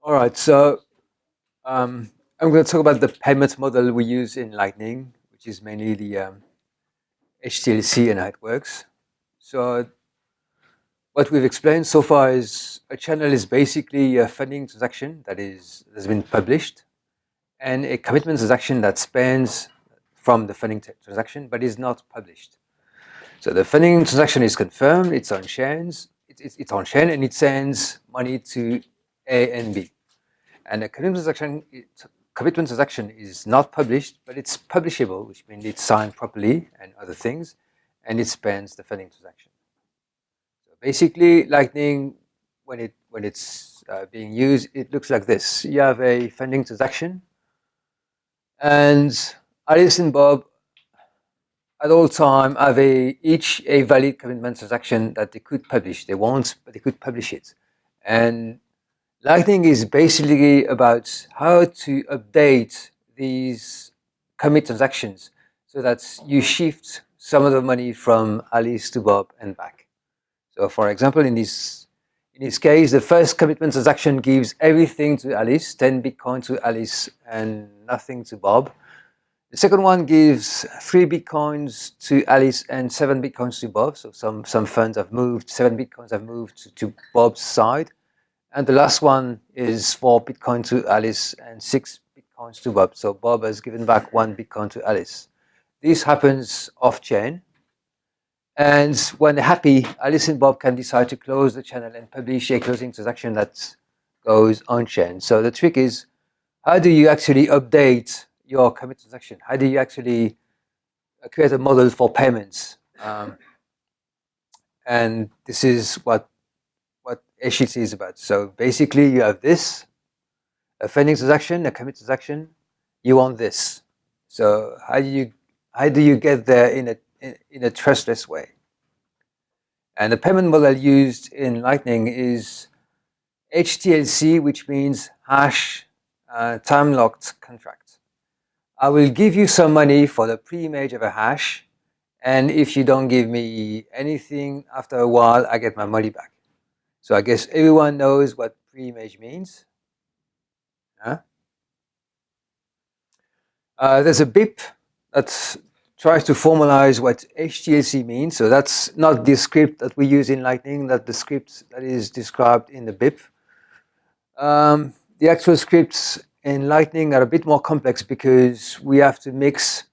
All right, so I'm going to talk about the payment model we use in Lightning, which is mainly the HTLC and how it works. So what we've explained so far is a channel is basically a funding transaction that's been published, and a commitment transaction that spans from the funding transaction but is not published. So the funding transaction is confirmed, it's on chains, it's on chain, and it sends money to A and B. And a commitment transaction is not published, but it's publishable, which means it's signed properly and other things, and it spans the funding transaction. So basically, Lightning, when it's being used, it looks like this. You have a funding transaction, and Alice and Bob at all time have each a valid commitment transaction that they could publish. They won't, but they could publish it. And Lightning is basically about how to update these commit transactions so that you shift some of the money from Alice to Bob and back. So for example, in this case, the first commitment transaction gives everything to Alice, 10 Bitcoin to Alice and nothing to Bob. The second one gives 3 Bitcoins to Alice and 7 Bitcoins to Bob. So some funds have moved, 7 Bitcoins have moved to Bob's side. And the last one is 4 Bitcoin to Alice and 6 Bitcoins to Bob. So Bob has given back 1 Bitcoin to Alice. This happens off-chain. And when they're happy, Alice and Bob can decide to close the channel and publish a closing transaction that goes on-chain. So the trick is, how do you actually update your commit transaction? How do you actually create a model for payments? And this is what HTLC is about. So basically, you have this, a funding transaction, a commit transaction. You want this. So how do you get there in a trustless way? And the payment model used in Lightning is HTLC, which means hash time-locked contract. I will give you some money for the pre-image of a hash, and if you don't give me anything after a while, I get my money back. So I guess everyone knows what pre-image means. Huh? There's a BIP that tries to formalize what HTLC means. So that's not the script that we use in Lightning, that's the script that is described in the BIP. The actual scripts in Lightning are a bit more complex because we have to mix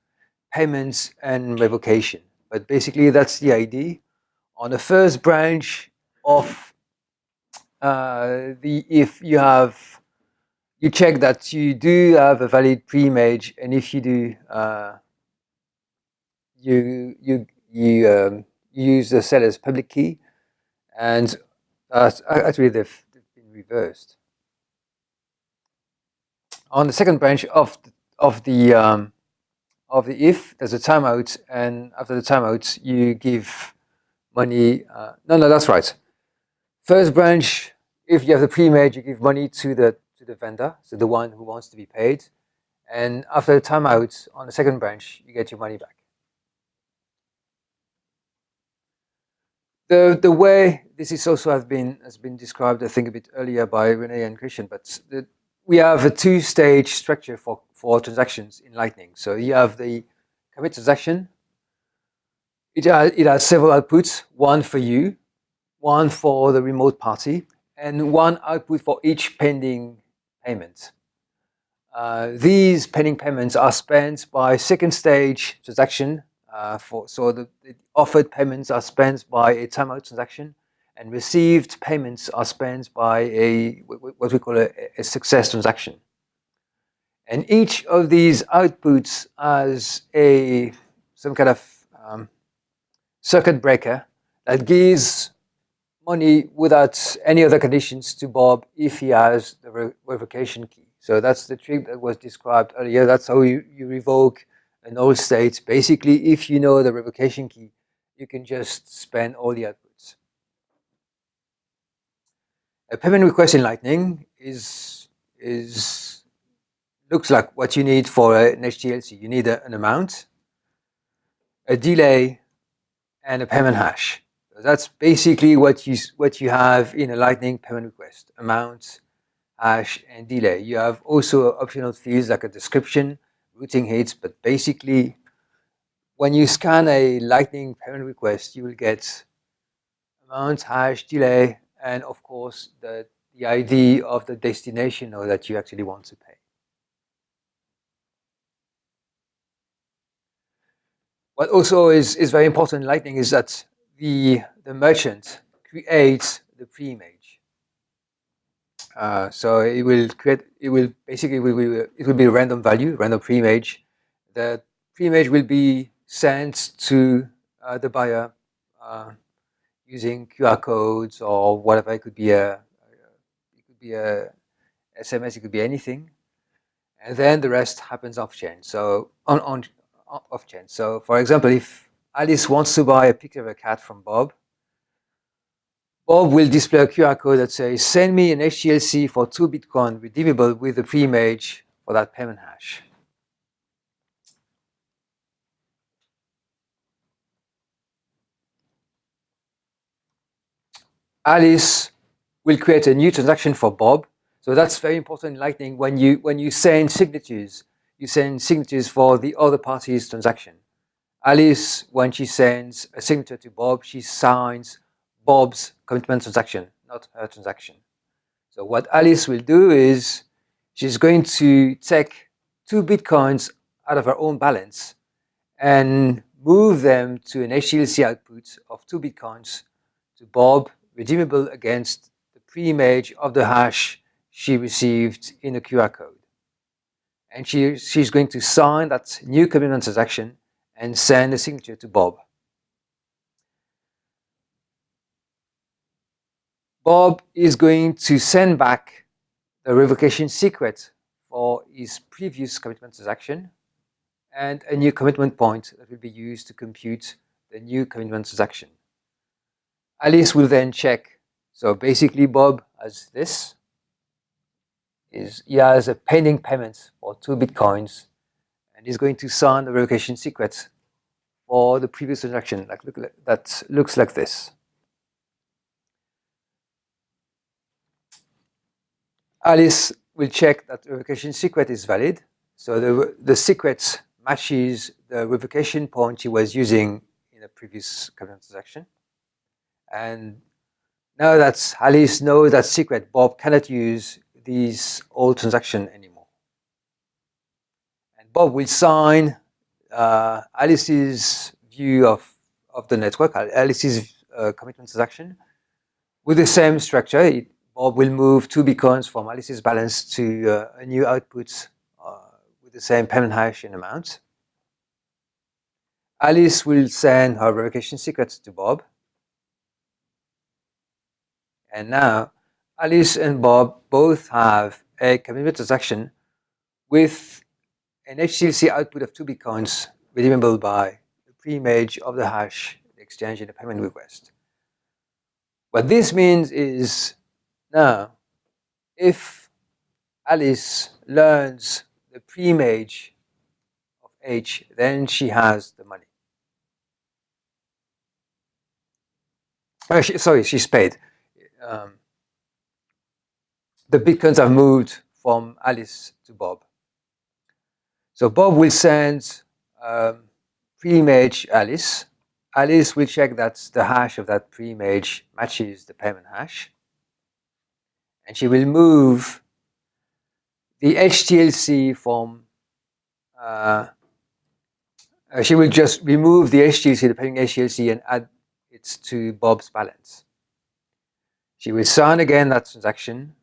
payments and revocation. But basically, that's the idea. On the first branch of the if, you check that you do have a valid pre-image, and if you do, you use the seller's public key, and actually they've been reversed. On the second branch of the if, there's a timeout, and after the timeout, you give money. No, that's right. First branch, if you have the pre-image, you give money to the vendor, so the one who wants to be paid. And after the timeout, on the second branch, you get your money back. The way this is also has been described, I think, a bit earlier by Renee and Christian, but we have a two-stage structure for transactions in Lightning. So you have the commit transaction. It has several outputs, one for you, one for the remote party, and one output for each pending payment. These pending payments are spent by second stage transaction. So the offered payments are spent by a timeout transaction, and received payments are spent by what we call a success transaction. And each of these outputs has some kind of circuit breaker that gives money without any other conditions to Bob if he has the revocation key. So that's the trick that was described earlier. That's how you revoke an old state. Basically, if you know the revocation key, you can just spend all the outputs. A payment request in Lightning looks like what you need for an HTLC. You need an amount, a delay, and a payment hash. So that's basically what you have in a Lightning payment request: amount, hash, and delay. You have also optional fields like a description, routing hits, but basically, when you scan a Lightning payment request, you will get amount, hash, delay, and of course the ID of the destination node that you actually want to pay. What also is very important in Lightning is that the merchant creates the pre-image. So it will be a random value, random pre-image. The pre-image will be sent to the buyer using QR codes or whatever. It could be a SMS, it could be anything, and then the rest happens off chain. So off chain. So for example, if Alice wants to buy a picture of a cat from Bob, Bob will display a QR code that says, "Send me an HTLC for 2 Bitcoin redeemable with the pre-image for that payment hash." Alice will create a new transaction for Bob. So that's very important in Lightning. When you send signatures, you send signatures for the other party's transaction. Alice, when she sends a signature to Bob, she signs Bob's commitment transaction, not her transaction. So what Alice will do is she's going to take 2 Bitcoins out of her own balance and move them to an HTLC output of 2 Bitcoins to Bob, redeemable against the pre-image of the hash she received in a QR code. And she's going to sign that new commitment transaction and send a signature to Bob. Bob is going to send back the revocation secret for his previous commitment transaction and a new commitment point that will be used to compute the new commitment transaction. Alice will then check. So basically, Bob has this. He has a pending payment for 2 Bitcoins, and he's going to sign the revocation secret for the previous transaction that looks like this. Alice will check that the revocation secret is valid. So the secret matches the revocation point she was using in a previous commitment transaction. And now that Alice knows that secret, Bob cannot use these old transaction anymore. And Bob will sign Alice's view of the network, Alice's commitment transaction, with the same structure. Bob will move 2 Bitcoins from Alice's balance to a new output with the same payment hash and amount. Alice will send her revocation secret to Bob. And now Alice and Bob both have a commitment transaction with an HTLC output of 2 Bitcoins redeemable by the pre-image of the hash, the exchange, and the payment request. What this means is now, if Alice learns the pre-image of H, then she has the money. She's paid. The Bitcoins have moved from Alice to Bob. So Bob will send pre-image Alice. Alice will check that the hash of that pre-image matches the payment hash. And she will move the HTLC from, she will just remove the HTLC, the pending HTLC, and add it to Bob's balance. She will sign again that transaction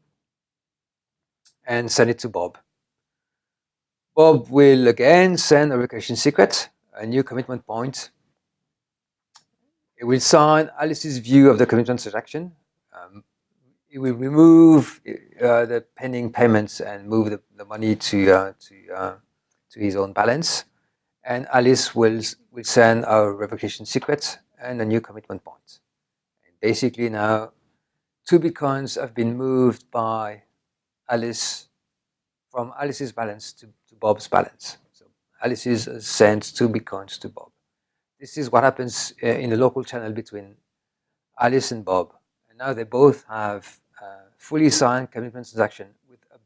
and send it to Bob. Bob will again send a revocation secret, a new commitment point. It will sign Alice's view of the commitment transaction. It will remove the pending payments and move the money to his own balance. And Alice will send a revocation secret and a new commitment point. And basically now, 2 Bitcoins have been moved by Alice from Alice's balance to Bob's balance. So Alice sends 2 Bitcoins to Bob. This is what happens in the local channel between Alice and Bob. And now they both have fully signed commitment transaction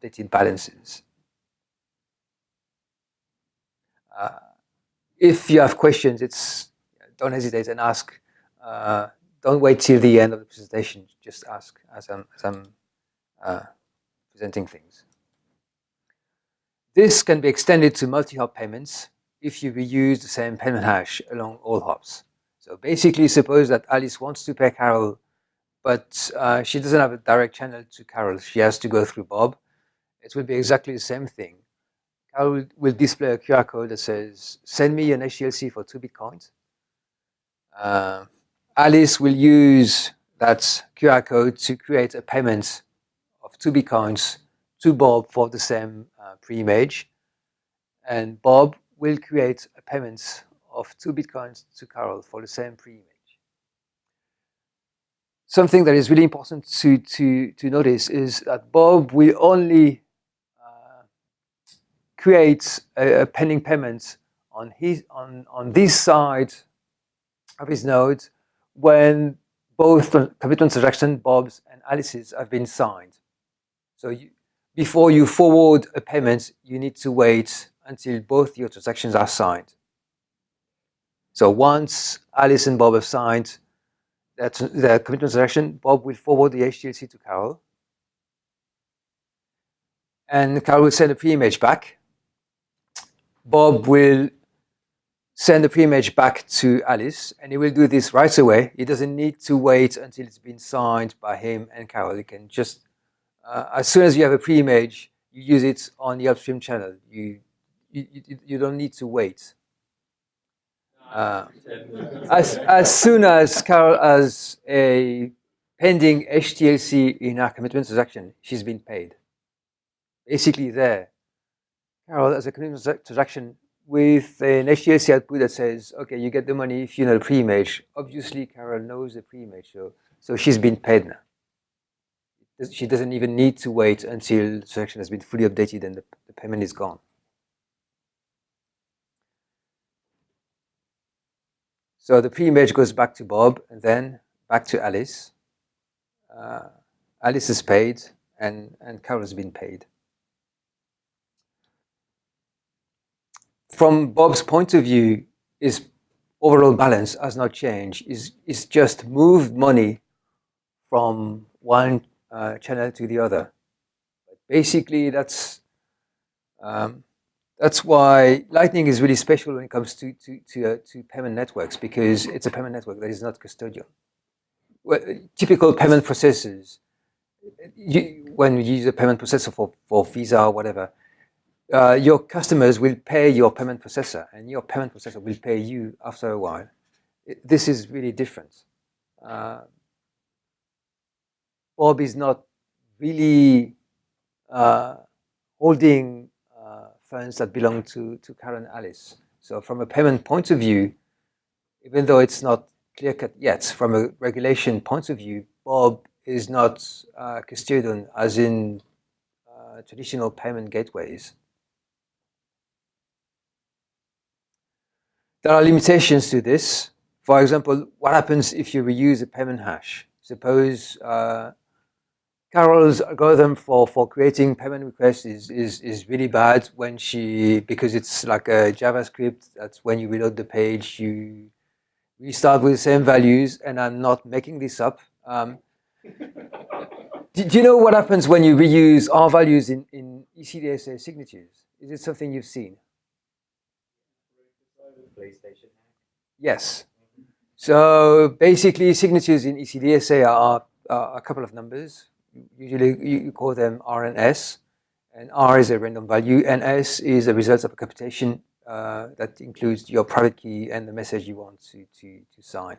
updated balances. If you have questions, don't hesitate and ask. Don't wait till the end of the presentation. Just ask as I'm presenting things. This can be extended to multi-hop payments if you reuse the same payment hash along all hops. So basically, suppose that Alice wants to pay Carol, but she doesn't have a direct channel to Carol. She has to go through Bob. It will be exactly the same thing. Carol will display a QR code that says, send me an HTLC for 2 Bitcoins. Alice will use that QR code to create a payment of 2 Bitcoins to Bob for the same pre-image. And Bob will create a payment of 2 Bitcoins to Carol for the same pre-image. Something that is really important to notice is that Bob will only create a pending payment on this side of his node when both commitment transaction, Bob's and Alice's, have been signed. So before you forward a payment, you need to wait until both your transactions are signed. So once Alice and Bob have signed the commitment transaction, Bob will forward the HTLC to Carol. And Carol will send a pre-image back. Bob will send the pre-image back to Alice, and he will do this right away. He doesn't need to wait until it's been signed by him and Carol. He can just, as soon as you have a pre-image, you use it on the upstream channel. You don't need to wait. As soon as Carol has a pending HTLC in her commitment transaction, she's been paid. Basically there, Carol has a commitment transaction with an HTLC output that says, okay, you get the money if you know the pre-image. Obviously, Carol knows the pre-image, so she's been paid now. She doesn't even need to wait until the transaction has been fully updated and the payment is gone. So the pre-image goes back to Bob and then back to Alice. Alice is paid and Carol has been paid. From Bob's point of view, his overall balance has not changed. It's just moved money from one channel to the other. But basically, that's why Lightning is really special when it comes to payment networks, because it's a payment network that is not custodial. Well, typical payment processors, when you use a payment processor for Visa or whatever, your customers will pay your payment processor, and your payment processor will pay you after a while. This is really different. Bob is not really holding funds that belong to Karen Alice. So from a payment point of view, even though it's not clear-cut yet, from a regulation point of view, Bob is not custodian as in traditional payment gateways. There are limitations to this. For example, what happens if you reuse a payment hash? Suppose Carol's algorithm for creating payment requests is really bad because it's like a JavaScript. That's when you reload the page, you restart with the same values, and I'm not making this up. Do you know what happens when you reuse R values in ECDSA signatures? Is it something you've seen? PlayStation. Yes. So basically, signatures in ECDSA are a couple of numbers. Usually you call them R and S, and R is a random value, and S is a result of a computation that includes your private key and the message you want to sign.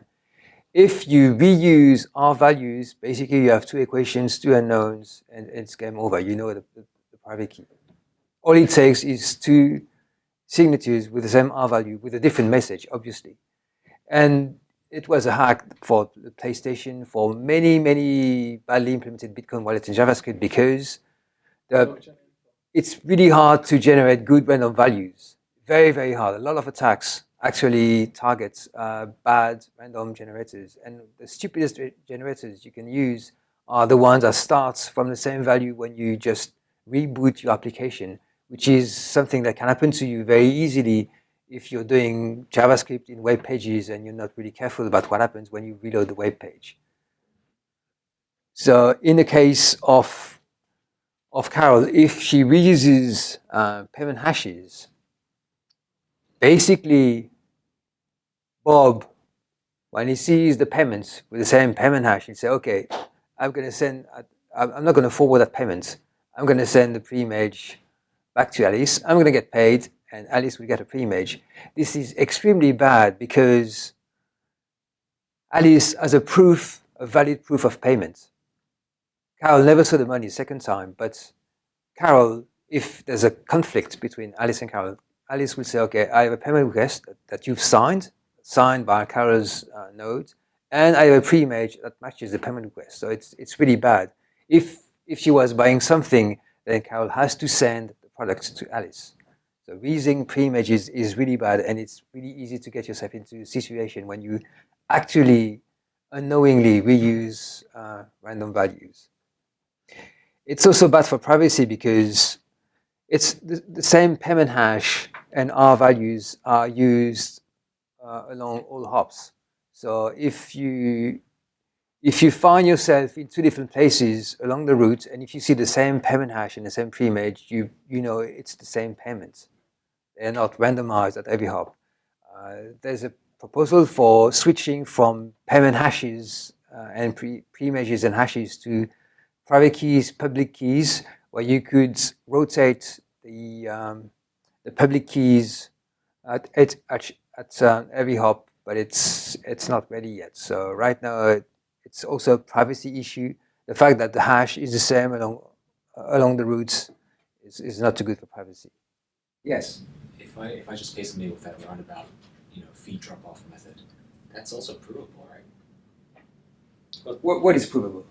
If you reuse R values, basically you have two equations, two unknowns, and it's game over. You know the private key. All it takes is two signatures with the same R value with a different message, obviously. And it was a hack for the PlayStation, for many badly implemented Bitcoin wallets in JavaScript, because it's really hard to generate good random values. Very hard. A lot of attacks actually target bad random generators. And the stupidest generators you can use are the ones that start from the same value when you just reboot your application, which is something that can happen to you very easily if you're doing JavaScript in web pages and you're not really careful about what happens when you reload the web page. So in the case of Carol, if she reuses payment hashes, basically Bob, when he sees the payments with the same payment hash, he'll say, okay, I'm not going to forward that payment. I'm going to send the pre-image back to Alice. I'm going to get paid, and Alice will get a pre-image. This is extremely bad because Alice has a valid proof of payment. Carol never saw the money second time, but Carol, if there's a conflict between Alice and Carol, Alice will say, okay, I have a payment request that you've signed by Carol's node, and I have a pre-image that matches the payment request. So it's really bad. If she was buying something, then Carol has to send the product to Alice. So reusing pre-images is really bad, and it's really easy to get yourself into a situation when you actually unknowingly reuse random values. It's also bad for privacy because it's the same payment hash and R values are used along all hops. So if you find yourself in two different places along the route, and if you see the same payment hash and the same pre-image, you know it's the same payment. They're not randomized at every hop. There's a proposal for switching from payment hashes and pre-images and hashes to private keys, public keys, where you could rotate the public keys at every hop, but it's not ready yet. So right now it's also a privacy issue. The fact that the hash is the same along the routes is not too good for privacy. Yes. If I just pay somebody with that roundabout, fee drop-off method, that's also provable, right? What is provable?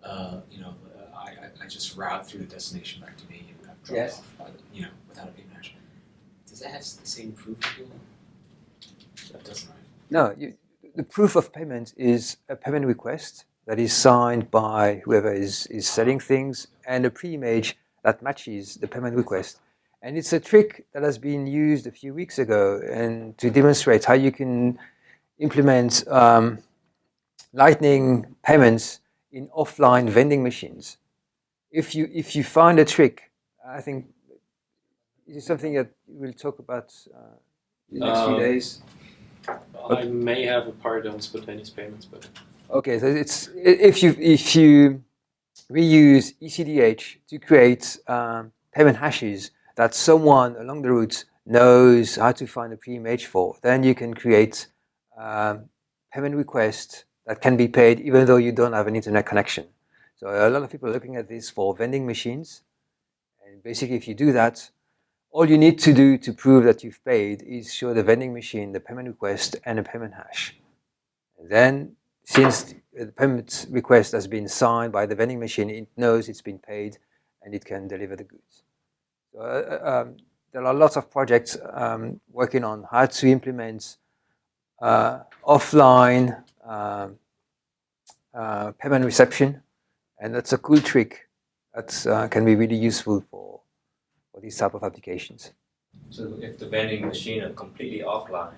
I just route through the destination back to me and drop Yes. off, without a payment hash. Does that have the same proof? That doesn't, right? No, the proof of payment is a payment request that is signed by whoever is selling things and a pre-image that matches the payment request. And it's a trick that has been used a few weeks ago and to demonstrate how you can implement Lightning payments in offline vending machines. If you find a trick, I think it is something that we'll talk about in the next few days. I may have a part on spontaneous payments, but okay. So it's if you reuse ECDH to create payment hashes that someone along the route knows how to find a pre-image for, then you can create payment requests that can be paid even though you don't have an internet connection. So a lot of people are looking at this for vending machines. And basically, if you do that, all you need to do to prove that you've paid is show the vending machine the payment request and a payment hash. And then, since the payment request has been signed by the vending machine, it knows it's been paid and it can deliver the goods. So there are lots of projects working on how to implement offline payment reception, and that's a cool trick that can be really useful for these type of applications. So if the vending machine is completely offline,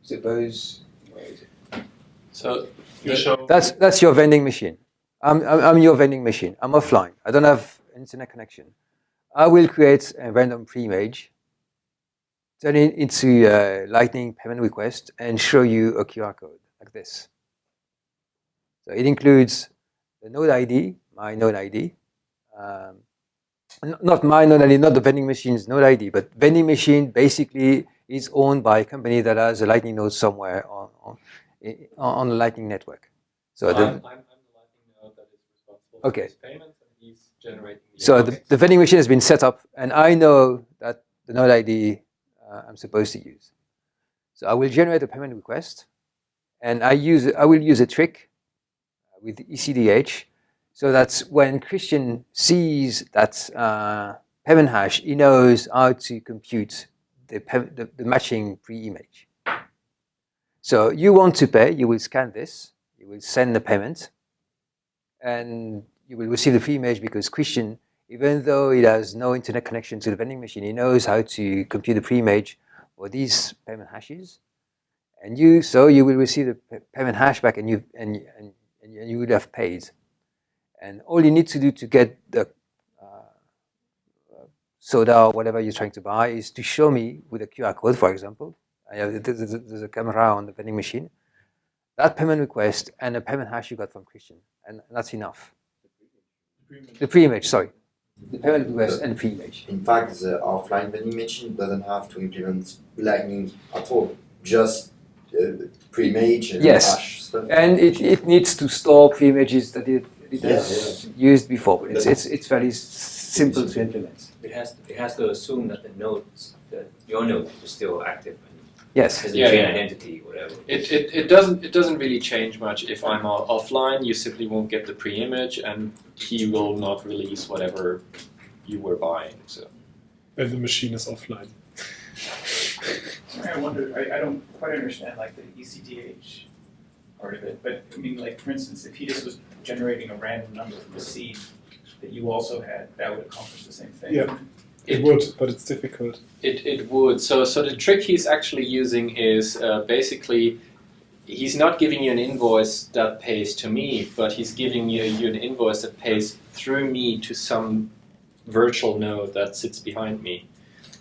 suppose, where is it? so you show That's your vending machine. I'm your vending machine. I'm offline. I don't have an internet connection. I will create a random pre-image, turn it into a Lightning payment request, and show you a QR code like this. So it includes the node ID, my node ID, not my node ID, not the vending machine's node ID, but vending machine basically is owned by a company that has a Lightning node somewhere on the Lightning network. So I'm the Lightning node that is responsible for these payments, and he's generating the so the vending machine has been set up, and I know that the node ID I'm supposed to use. So I will generate a payment request, and I will use a trick with ECDH, so that when Christian sees that payment hash, he knows how to compute the matching pre-image. So you want to pay, you will scan this, you will send the payment, and you will receive the pre-image because Christian, even though it has no internet connection to the vending machine, he knows how to compute the pre-image for these payment hashes, and you will receive the payment hash back, and you would have paid, and all you need to do to get the soda or whatever you're trying to buy is to show me with a QR code, for example. There's a camera on the vending machine, that payment request and the payment hash you got from Christian, and that's enough. The pre-image, sorry. The payment request and the pre-image. In fact, the offline vending machine doesn't have to implement Lightning at all, just pre-image and hash stuff. And it needs to store pre-images that it has used before, but it's fairly simple to implement. It has to assume that your node is still active. Yes. Has a chain identity, whatever. It doesn't really change much if I'm offline. You simply won't get the pre-image, and he will not release whatever you were buying. So. When the machine is offline. I wonder. I don't quite understand like the ECDH part of it, but I mean, like for instance, if he just was generating a random number from the seed that you also had, that would accomplish the same thing. Yeah. It would, but it's difficult. It would. So the trick he's actually using is basically he's not giving you an invoice that pays to me, but he's giving you an invoice that pays through me to some virtual node that sits behind me.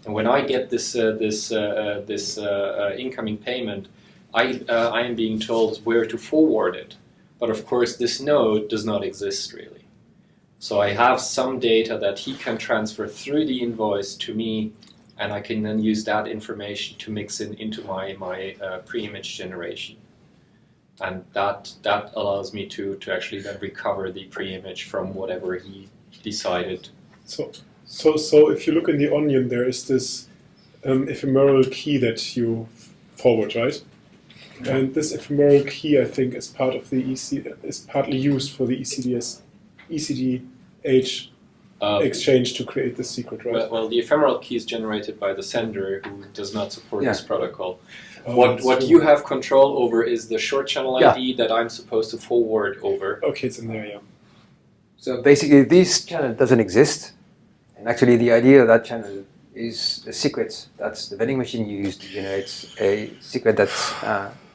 And when I get this incoming payment, I am being told where to forward it. But of course, this node does not exist really. So I have some data that he can transfer through the invoice to me, and I can then use that information to mix into my pre-image generation. And that allows me to actually then recover the pre-image from whatever he decided. So if you look in the onion, there is this ephemeral key that you forward, right? And this ephemeral key, I think, is part of the is partly used for the ECDH exchange to create the secret, right? Well, the ephemeral key is generated by the sender, who does not support this protocol. What you have control over is the short channel ID that I'm supposed to forward over. Okay, it's in there, yeah. So basically, this channel doesn't exist, and actually, the idea of that channel is a secret that the vending machine used to generate a secret that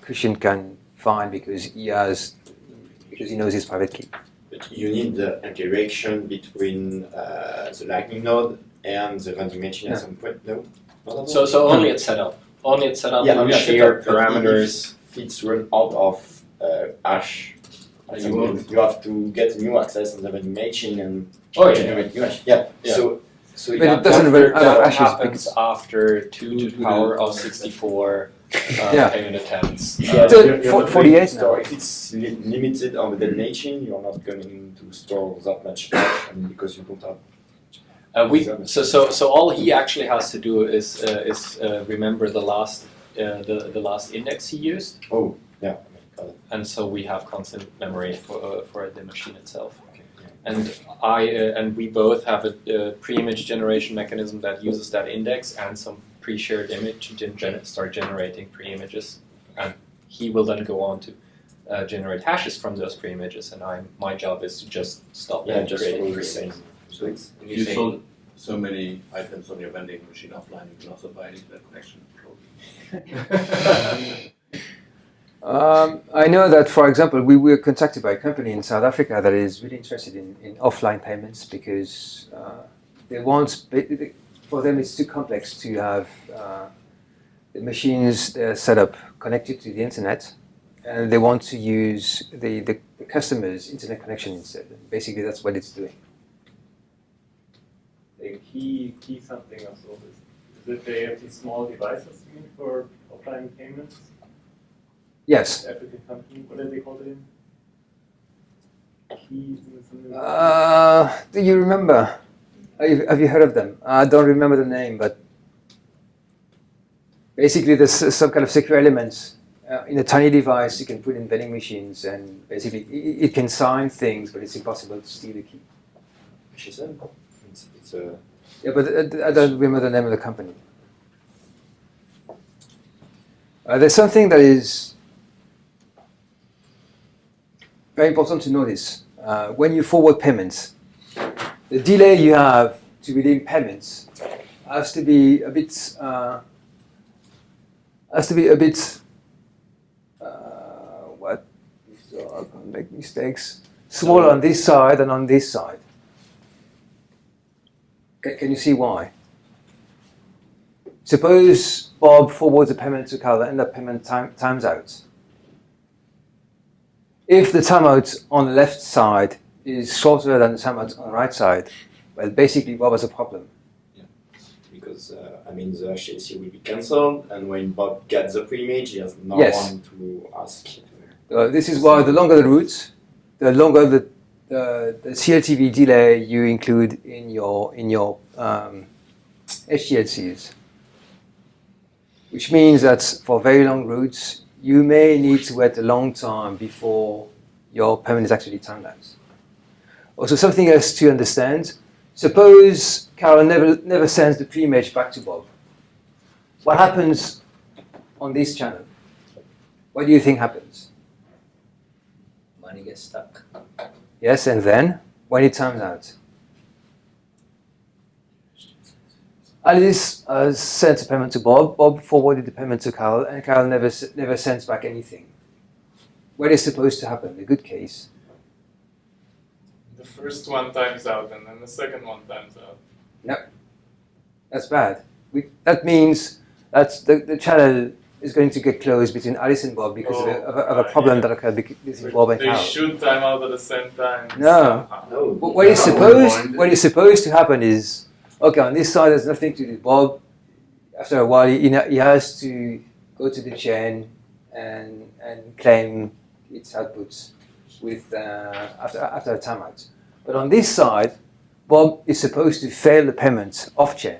Christian can find because he knows his private key. But you need the interaction between the Lightning node and the vending machine at some point, no? So only at setup. Only at setup, you share parameters. If it's run out of hash, you have to get new access on the vending machine and generate new hash. Yeah. So But it doesn't run out of That ashes happens because after 2 to the power of 64 payment attempts. So, 48 now. If it's limited on the vending machine, you're not going to store that much hash because you don't have. So all he actually has to do is remember the last index he used. Oh, yeah. Got it. And so we have constant memory for the machine itself. Okay. And we both have a pre-image generation mechanism that uses that index and some pre-shared image to start generating pre-images, and he will then go on to generate hashes from those pre-images, and my job is to just stop creating pre-images. So it's If you sold so many items on your vending machine offline, you can also buy an internet connection. I know that, for example, we were contacted by a company in South Africa that is really interested in offline payments because they want, for them it's too complex to have the machines set up connected to the internet, and they want to use the customer's internet connection instead. Basically, that's what it's doing. The key something of all this. Is it they have these small devices you mean for offline payments? Yes. African company, what do they call it? Keys and something. Do you remember? Have you heard of them? I don't remember the name, but basically there's some kind of secure elements in a tiny device you can put in vending machines, and basically it can sign things, but it's impossible to steal the key. she said. It's a. Yeah, but I don't remember the name of the company. There's something that is very important to notice. when you forward payments, the delay you have to redeem payments has to be a bit what? So I can't make mistakes. Smaller on this side than on this side. Can you see why? Suppose Bob forwards a payment to Carl and that payment times out. If the timeout on the left side is shorter than the timeout on the right side, well, basically Bob has a problem. Because the HTLC will be cancelled, and when Bob gets the pre-image, he has no Yes. one to ask. This is why the longer the route, the longer the CLTV delay you include in your HTLCs. Which means that for very long routes, you may need to wait a long time before your payment is actually timed out. Also, something else to understand. Suppose Carol never sends the pre-image back to Bob. What happens on this channel? What do you think happens? Money gets stuck. Yes, and then when it times out? Alice sent a payment to Bob. Bob forwarded the payment to Carol, and Carol never sends back anything. What is supposed to happen? The good case. The first one times out, and then the second one times out. No, that's bad. That means that the channel is going to get closed between Alice and Bob because of a problem that occurred between Bob and They Carol. should time out at the same time. No. No. What is supposed to happen is, okay, on this side there's nothing to do. Bob, after a while, he has to go to the chain and claim its outputs with after a timeout. But on this side, Bob is supposed to fail the payment off chain.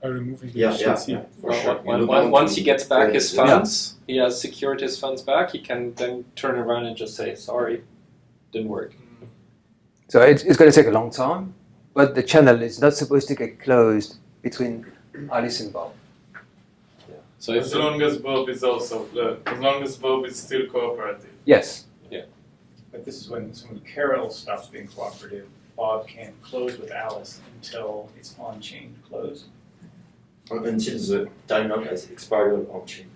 By removing the Yeah, HTLC. for sure. Once he gets back his Yeah. funds, he has secured his funds back, he can then turn around and just say, sorry, didn't work. So it's going to take a long time, but the channel is not supposed to get closed between Alice and Bob. So if As long as Bob is still cooperative. Yes. But this is when Carol stops being cooperative, Bob can close with Alice until it's on-chain close. Until the timeout has expired on chain.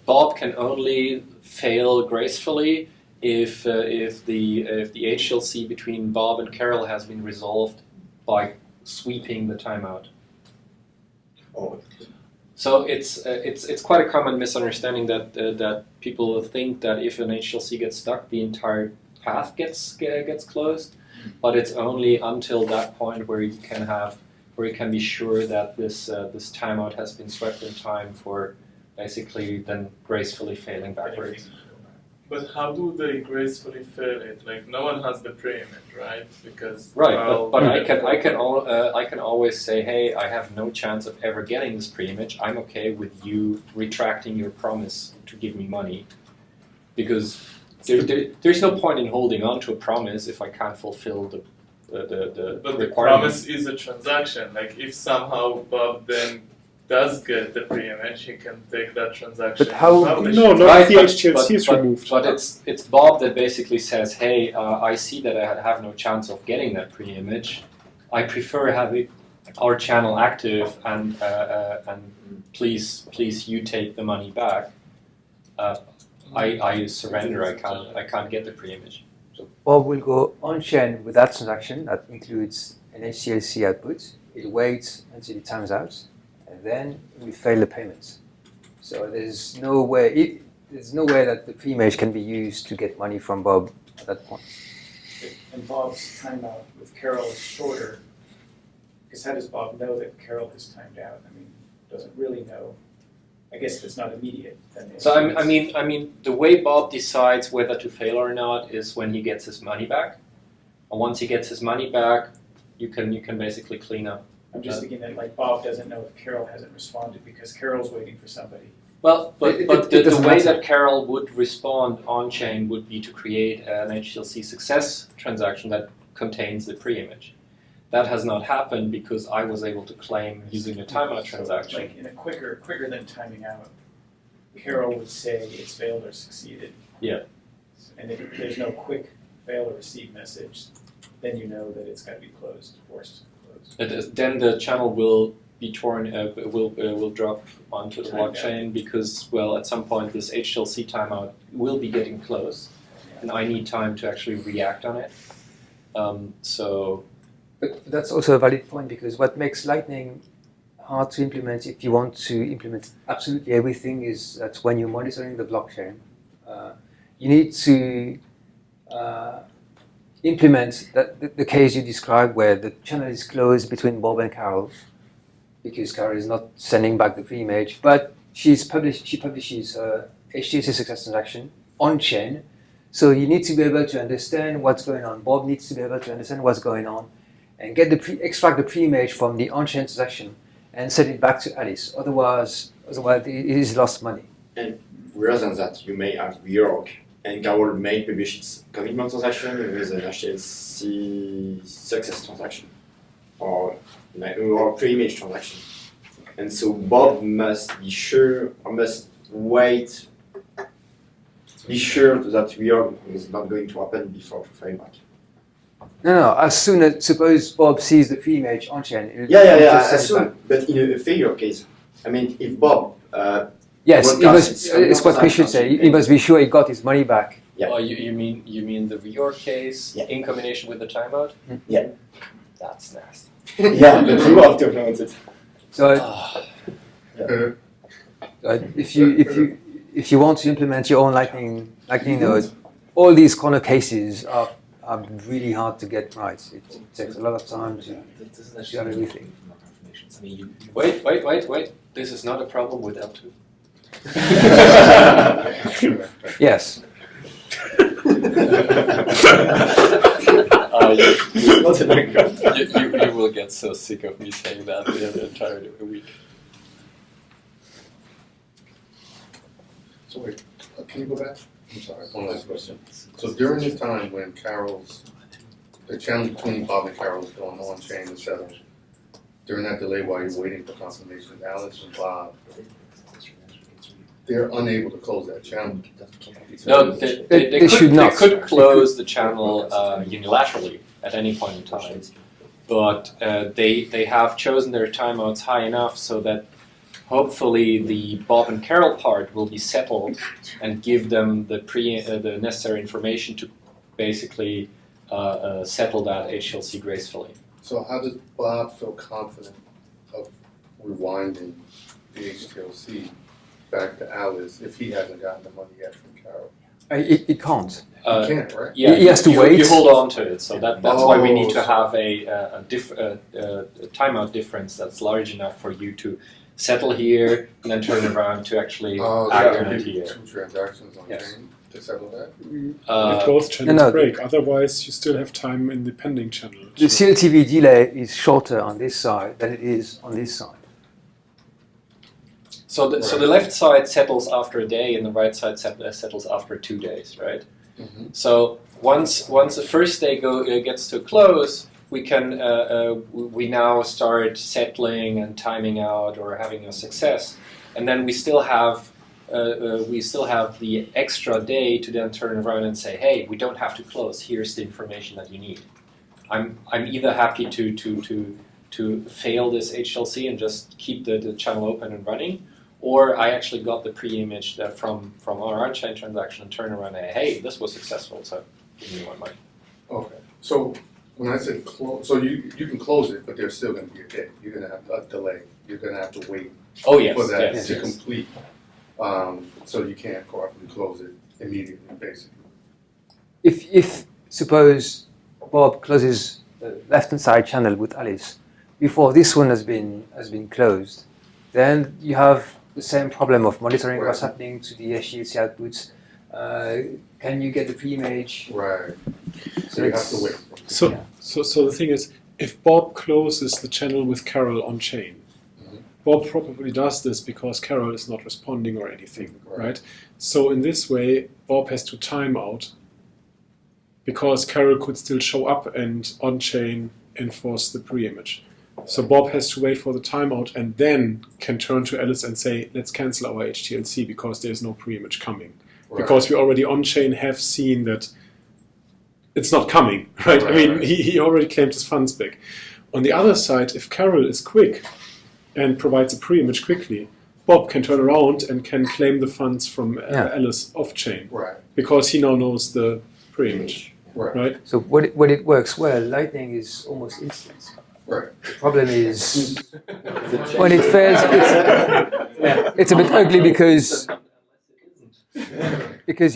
Bob can only fail gracefully if the HLC between Bob and Carol has been resolved by sweeping the timeout. Oh. So it's quite a common misunderstanding that people think that if an HLC gets stuck, the entire path gets closed, but it's only until that point where you can be sure that this timeout has been swept in time for basically then gracefully failing backwards. But how do they gracefully fail it? Like no one has the pre-image, right? Because Right, but I can always say, hey, I have no chance of ever getting this pre-image. I'm okay with you retracting your promise to give me money, because there's no point in holding on to a promise if I can't fulfill the But requirement. the promise is a transaction. Like if somehow Bob then does get the pre-image, he can take that transaction. But how- and publish No, it. not Right, if the HTLC is removed. But it's Bob that basically says, hey, I see that I have no chance of getting that pre-image. I prefer having our channel active, and please you take the money back. I surrender. I can't get the pre-image. So Bob will go on chain with that transaction that includes an HTLC output. It waits until it times out, and then we fail the payments. So there's no way that the pre-image can be used to get money from Bob at that point. And Bob's timeout with Carol is shorter, because how does Bob know that Carol has timed out? I mean, doesn't really know. I guess if it's not immediate, then it's... So I mean, the way Bob decides whether to fail or not is when he gets his money back. And once he gets his money back, you can basically clean up. I'm just thinking that like Bob doesn't know if Carol hasn't responded because Carol's waiting for somebody. Well, but It the doesn't way matter. that Carol would respond on chain would be to create an HTLC success transaction that contains the pre-image. That has not happened because I was able to claim using the timeout So, transaction. like in a quicker than timing out. Carol would say it's failed or succeeded. Yeah. And if there's no quick fail or receive message, then you know that it's got to be closed, forced closed. Then the channel will be torn, will drop onto the blockchain because, well, at some point this HTLC timeout will be getting close, and I need time to actually react on it. But that's also a valid point, because what makes Lightning hard to implement if you want to implement absolutely everything is that when you're monitoring the blockchain, you need to implement the case you described where the channel is closed between Bob and Carol, because Carol is not sending back the pre-image, but she publishes a HTLC success transaction on chain. So you need to be able to understand what's going on. Bob needs to be able to understand what's going on, and get extract the pre-image from the on-chain transaction and send it back to Alice. Otherwise it is lost money. And rather than that, you may have reorg, and Carol may publish its commitment transaction with an HTLC success transaction, or pre-image transaction. And so Bob must be sure, or must wait, be sure that reorg is not going to happen before to fail back. No. As soon as, suppose Bob sees the pre-image on chain. As soon. But in a failure case, I mean, if Bob. Yes, it's what we should say. He must be sure he got his money back. Yeah. Oh, you mean the reorg case in combination with the timeout? Yeah. That's nasty. Yeah, but you have to implement it. So, if you want to implement your own Lightning node, all these corner cases are really hard to get right. It takes a lot of time to do everything. I mean, Wait. This is not a problem with L2. Yes. You will get so sick of me saying that the entire week. So wait, can you go back? I'm sorry, one last question. So during this time when the challenge between Bob and Carol is going on chain and settle, during that delay while you're waiting for confirmation, Alice and Bob, they're unable to close that channel. No, they should not. They could close the channel unilaterally at any point in time, but they have chosen their timeouts high enough so that hopefully the Bob and Carol part will be settled and give them the necessary information to basically settle that HTLC gracefully. So how does Bob feel confident of rewinding the HTLC back to Alice if he hasn't gotten the money yet from Carol? He can't. He can't, right? Yeah, he has to wait. You hold on to it, so that's why we need to have a timeout difference that's large enough for you to settle here and then turn around to actually act on it here. 2 transactions on chain to settle that? If both channels break, otherwise you still have time in the pending channel. The CLTV delay is shorter on this side than it is on this side. So the left side settles after a day and the right side settles after 2 days, right? Mm-hmm. So once the first day gets to a close, we can we now start settling and timing out or having a success, and then we still have the extra day to then turn around and say, hey, we don't have to close. Here's the information that you need. I'm either happy to fail this HTLC and just keep the channel open and running, or I actually got the pre-image from our on-chain transaction and turn around and say, hey, this was successful, so give me my money. Okay. So when I say close, so you can close it, but there's still going to be a day. You're going to have a delay. You're going to have to wait for that to complete. So you can't correctly close it immediately, basically. If suppose Bob closes the left-hand side channel with Alice before this one has been closed, then you have the same problem of monitoring what's happening to the HTLC outputs. Can you get the pre-image? Right. So you have to wait. So the thing is, if Bob closes the channel with Carol on chain, Bob probably does this because Carol is not responding or anything, right? So in this way, Bob has to time out because Carol could still show up and on chain enforce the pre-image. So Bob has to wait for the timeout and then can turn to Alice and say, let's cancel our HTLC because there's no pre-image coming. Right. Because we already on-chain have seen that it's not coming, right? I mean, he already claimed his funds back. On the other side, if Carol is quick and provides a pre-image quickly, Bob can turn around and can claim the funds from Alice off-chain. Right. Because he now knows the pre-image, right? So when it works well, Lightning is almost instant. Right. The problem is when it fails, it's a bit ugly because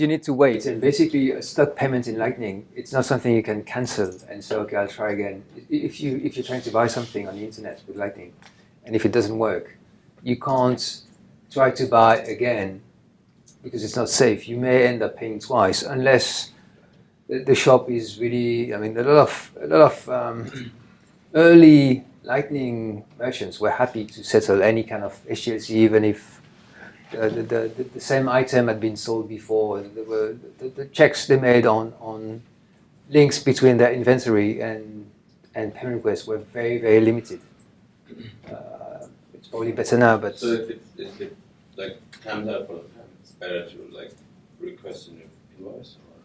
you need to wait. And basically, a stuck payment in Lightning, it's not something you can cancel and say, okay, I'll try again. If you're trying to buy something on the internet with Lightning, and if it doesn't work, you can't try to buy again because it's not safe. You may end up paying twice unless the shop is really. I mean, a lot of early Lightning merchants were happy to settle any kind of HTLC, even if the same item had been sold before. There were the checks they made on links between their inventory and payment requests were very, very limited. It's probably better now, but so if it like comes out for the payment, it's better to like request a new invoice. Or?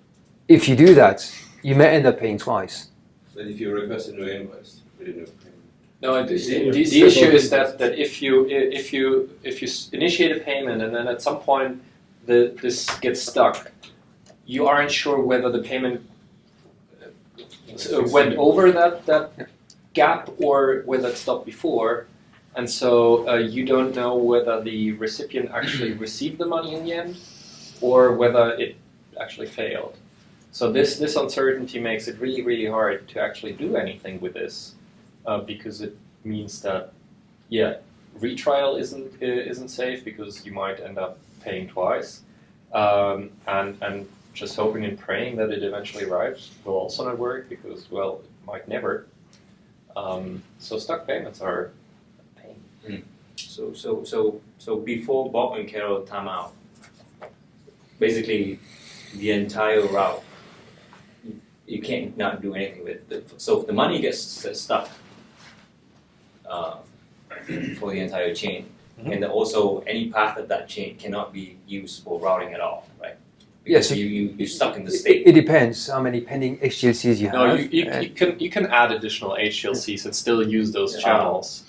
If you do that, you may end up paying twice. But if you request a new invoice with a new payment. No, the issue is that if you initiate a payment and then at some point this gets stuck, you aren't sure whether the payment went over that gap or whether it stopped before, and so you don't know whether the recipient actually received the money in the end or whether it actually failed. So this uncertainty makes it really, really hard to actually do anything with this. Because it means that, retrial isn't safe because you might end up paying twice, and just hoping and praying that it eventually arrives will also not work because, well, it might never. So stuck payments are a pain. So before Bob and Carol time out, basically the entire route, you can't not do anything with it. So if the money gets stuck for the entire chain, and then also any path of that chain cannot be used for routing at all, right? Because Yes, you're stuck in the state. it depends how many pending HTLCs you No, have. you can add additional HTLCs and still use those channels.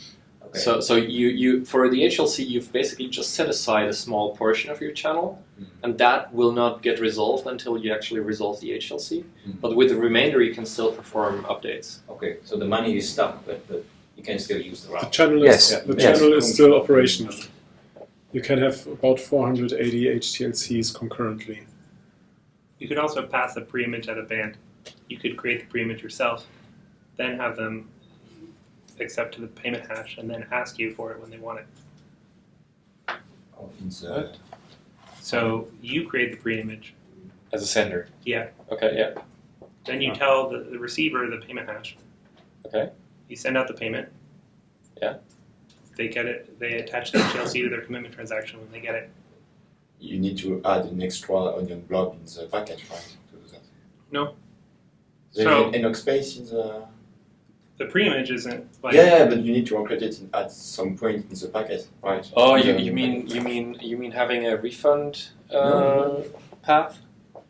Okay. So you for the HLC you've basically just set aside a small portion of your channel, and that will not get resolved until you actually resolve the HLC. But with the remainder you can still perform updates. Okay, so the money is stuck, but you can still use the The route. channel channel is still operational. You can have about 480 HTLCs concurrently. You could also pass the pre-image at a band. You could create the pre-image yourself, then have them accept to the payment hash, and then ask you for it when they want it. Insert. So you create the pre-image. As a sender. Yeah. Okay, yeah. Then you tell the receiver the payment hash. Okay. You send out the payment. Yeah. They get it. They attach the HLC to their commitment transaction when they get it. You need to add an extra onion blob in the package, right? To do that. No. There's So- an enough space in the. The pre-image isn't like. Yeah, but you need to encrypt it at some point in the packet, right? Oh, In you the mean having a refund No. path?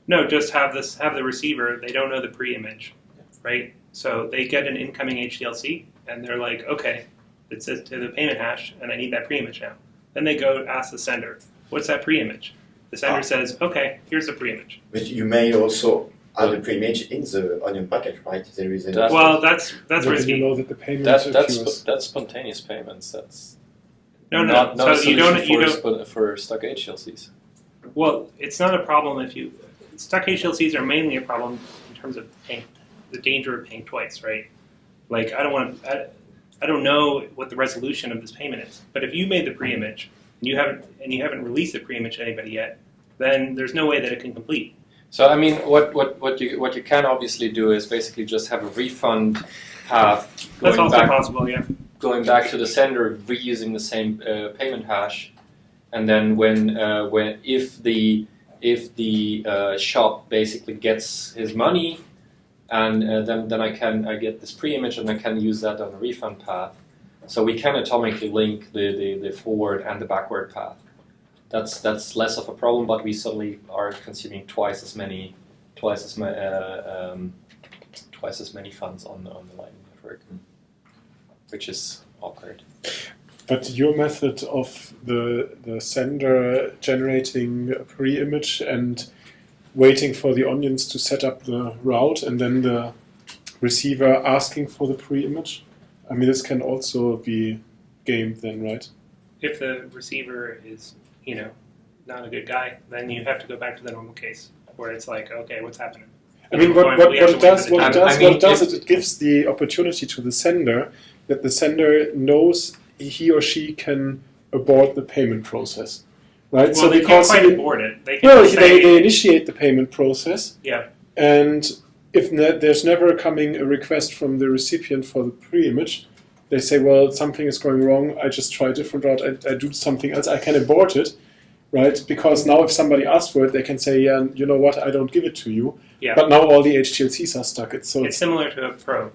No, just have the receiver. They don't know the pre-image, right? So they get an incoming HTLC, and they're like, okay, it says to the payment hash, and I need that pre-image now. Then they go ask the sender, what's that pre-image? The sender says, okay, here's the pre-image. But you may also add a pre-image in the onion package, right? There is a. Well, that's But you risky. know that the payment That's spontaneous payments. That's No. not So a you don't. for stuck HLCs. Well, it's not a problem if you stuck HLCs are mainly a problem in terms of paying, the danger of paying twice, right? Like I don't know what the resolution of this payment is, but if you made the pre-image and you haven't released the pre-image to anybody yet, then there's no way that it can complete. So I mean, what you can obviously do is basically just have a refund path That's going also back possible, yeah. going back to the sender, reusing the same payment hash, and then if the shop basically gets his money, and then I get this pre-image and I can use that on a refund path. So we can atomically link the forward and the backward path. That's less of a problem, but we suddenly are consuming twice as many funds on the Lightning Network, which is awkward. But your method of the sender generating a pre-image and waiting for the onions to set up the route and then the receiver asking for the pre-image, I mean, this can also be gamed then, right? If the receiver is, not a good guy, then you have to go back to the normal case where it's like, okay, what's happening? I mean, what it does is it gives the opportunity to the sender that the sender knows he or she can abort the payment process, right? Well, so they because can't quite abort it. They can well, just say, they initiate the payment process, yeah. and if there's never coming a request from the recipient for the pre-image, they say, well, something is going wrong. I just try a different route. I do something else. I can abort it, right? Because now if somebody asks for it, they can say, yeah, you know what? I don't give it to you. Yeah. But now all the HTLCs are stuck. It's similar to a probe.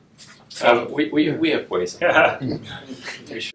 We have ways of Yeah. we